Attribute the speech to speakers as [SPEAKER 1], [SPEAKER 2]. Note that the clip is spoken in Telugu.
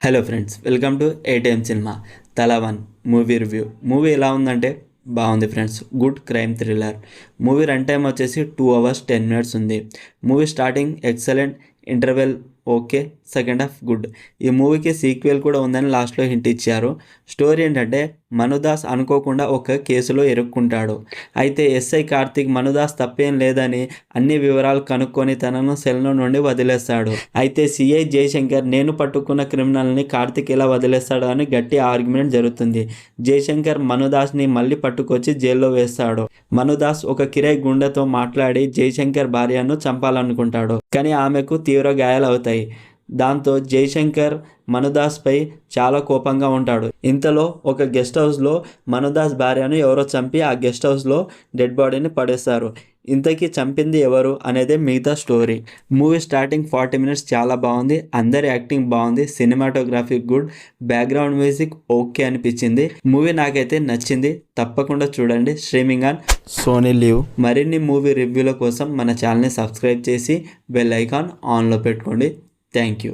[SPEAKER 1] Hello friends, welcome to ATM cinema తలా వన్ మూవీ రివ్యూ. మూవీ ఎలా ఉందంటే బాగుంది friends. Good crime thriller movie. Run time వచ్చేసి 2 hours 10 minutes ఉంది. Movie starting excellent, interval okay, second half good. ఈ మూవీకి సీక్వెల్ కూడా ఉందని లాస్ట్లో హింట్ ఇచ్చారు. స్టోరీ ఏంటంటే మనుదాస్ అనుకోకుండా ఒక కేసులో ఇరుక్కుంటాడు. అయితే ఎస్ఐ కార్తిక్ మనుదాస్ తప్పేం లేదని అన్ని వివరాలు కనుక్కొని తనను సెల్లో నుండి వదిలేస్తాడు. అయితే సిఐ జయశంకర్ నేను పట్టుకున్న క్రిమినల్ని కార్తిక్ ఎలా వదిలేస్తాడు అని గట్టి ఆర్గ్యుమెంట్ జరుగుతుంది. జయశంకర్ మనుదాస్ని మళ్ళీ పట్టుకొచ్చి జైల్లో వేస్తాడు. మనుదాస్ ఒక కిరాయి గుండెతో మాట్లాడి జయశంకర్ భార్యను చంపాలనుకుంటాడు, కానీ ఆమెకు తీవ్ర గాయాలు అవుతాయి. దాంతో జయశంకర్ మనుదాస్పై చాలా కోపంగా ఉంటాడు. ఇంతలో ఒక గెస్ట్ హౌస్లో మనుదాస్ భార్యను ఎవరో చంపి ఆ గెస్ట్ హౌస్లో డెడ్ బాడీని పడేస్తారు. ఇంతకీ చంపింది ఎవరు అనేదే మిగతా స్టోరీ. మూవీ స్టార్టింగ్ 40 minutes చాలా బాగుంది. అందరి యాక్టింగ్ బాగుంది. Cinematography good, background music okay అనిపించింది. మూవీ నాకైతే నచ్చింది. తప్పకుండా చూడండి. Streaming on Sony LIV. మరిన్ని మూవీ రివ్యూల కోసం మన ఛానల్ని సబ్స్క్రైబ్ చేసి బెల్ ఐకాన్ ఆన్లో పెట్టుకోండి. Thank you.